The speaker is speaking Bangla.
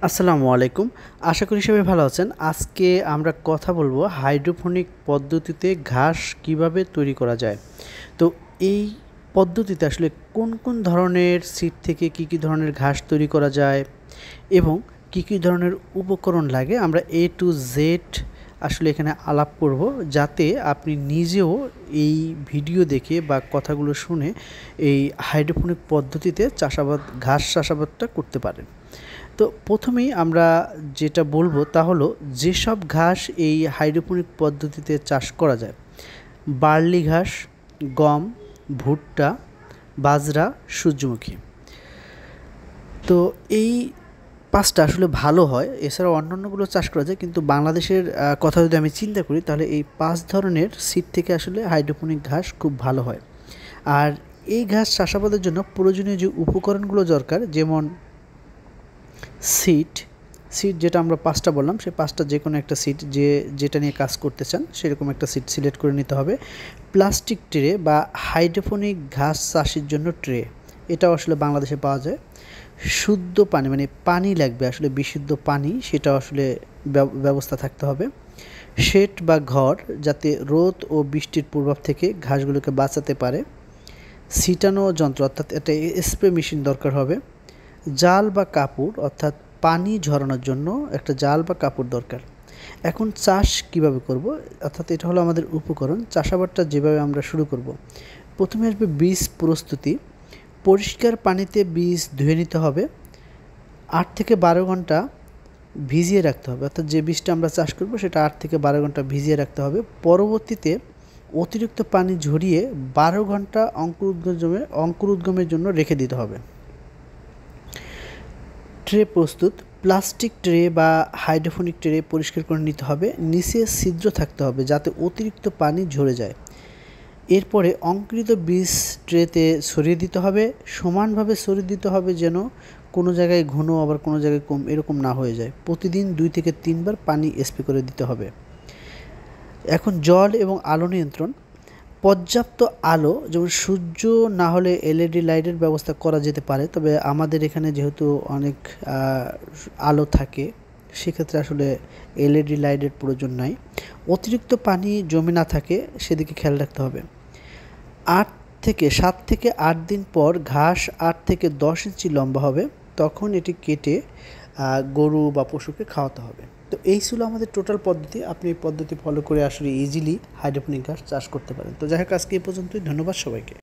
আসসালামু আলাইকুম। আশা করি সবাই ভালো আছেন। আজকে আমরা কথা বলবো হাইড্রোপনিক পদ্ধতিতে ঘাস কিভাবে তৈরি করা যায়। তো এই পদ্ধতিতে আসলে কোন কোন ধরনের সিড থেকে কি ধরনের ঘাস তৈরি করা যায় এবং কি ধরনের উপকরণ লাগে, আমরা A to Z আসলে এখানে আলাপ করব, যাতে আপনি নিজেও এই ভিডিও দেখে বা কথাগুলো শুনে এই হাইড্রোপনিক পদ্ধতিতে ঘাস চাষাবাদটা করতে পারেন। তো প্রথমেই আমরা যেটা বলবো তা হলো, যেসব ঘাস এই হাইড্রোপনিক পদ্ধতিতে চাষ করা যায়: বার্লি ঘাস, গম, ভুট্টা, বাজরা, সূর্যমুখী। তো এই পাঁচটা আসলে ভালো হয়, এছাড়াও অন্যান্যগুলো চাষ করা যায়, কিন্তু বাংলাদেশের কথা যদি আমি চিন্তা করি তাহলে এই 5 ধরনের সিড থেকে আসলে হাইড্রোপনিক ঘাস খুব ভালো হয়। আর এই ঘাস চাষাবাদের জন্য প্রয়োজনীয় যে উপকরণগুলো দরকার, যেমন সিড যেটা আমরা 5টা বললাম, সেই 5টা যে কোনো একটা সিড, যেটা নিয়ে কাজ করতে চান সেরকম একটা সিড সিলেক্ট করে নিতে হবে। প্লাস্টিক ট্রে বা হাইড্রোপনিক ঘাস চাষের জন্য ট্রে, এটাও আসলে বাংলাদেশে পাওয়া যায়। শুদ্ধ পানি, মানে পানি লাগবে আসলে বিশুদ্ধ পানি, সেটাও আসলে ব্যবস্থা থাকতে হবে। শেড বা ঘর, যাতে রোদ ও বৃষ্টির প্রভাব থেকে ঘাসগুলোকে বাঁচাতে পারে। ছিটানো যন্ত্র, অর্থাৎ একটা স্প্রে মেশিন দরকার হবে। জাল বা কাপড়, অর্থাৎ পানি ঝরানোর জন্য একটা জাল বা কাপড় দরকার। এখন চাষ কিভাবে করব, অর্থাৎ এটা হলো আমাদের উপকরণ। চাষাবাদটা যেভাবে আমরা শুরু করব, প্রথমে আসবে বীজ প্রস্তুতি। পরিষ্কার পানিতে বীজ ধুয়ে নিতে হবে, 8 থেকে 12 ঘন্টা ভিজিয়ে রাখতে হবে। অর্থাৎ যে বীজটা আমরা চাষ করব সেটা 8 থেকে 12 ঘন্টা ভিজিয়ে রাখতে হবে। পরবর্তীতে অতিরিক্ত পানি ঝরিয়ে 12 ঘন্টা অঙ্কুরোদ্গমের জন্য রেখে দিতে হবে। ট্রে প্রস্তুত। প্লাস্টিক ট্রে বা হাইড্রোফোনিক ট্রে পরিষ্কার করে নিতে হবে, নিচে ছিদ্র থাকতে হবে যাতে অতিরিক্ত পানি ঝরে যায়। এরপরে অঙ্কুরিত বীজ ট্রেতে ছড়িয়ে দিতে হবে, সমানভাবে ছড়িয়ে দিতে হবে, যেন কোনো জায়গায় ঘন আবার কোনো জায়গায় কম এরকম না হয়ে যায়। প্রতিদিন 2 থেকে 3 বার পানি স্প্রে করে দিতে হবে। এখন জল এবং আলো নিয়ন্ত্রণ। পর্যাপ্ত আলো, যেমন সূর্য না হলে এলইডি লাইটের ব্যবস্থা করা যেতে পারে, তবে আমাদের এখানে যেহেতু অনেক আলো থাকে, সেক্ষেত্রে আসলে এলইডি লাইটের প্রয়োজন নাই। অতিরিক্ত পানি জমে না থাকে সেদিকে খেয়াল রাখতে হবে। 7 থেকে 8 দিন পর ঘাস 8 থেকে 10 ইঞ্চি লম্বা হবে, তখন এটি কেটে গরু বা পশুকে খাওয়াতে হবে। তো এই ছিল আমাদের টোটাল পদ্ধতি। আপনি এই পদ্ধতি ফলো করে আসলে ইজিলি হাইড্রোপনিক ঘাস চাষ করতে পারেন। তো যাই হোক, আজকে এই পর্যন্তই। ধন্যবাদ সবাইকে।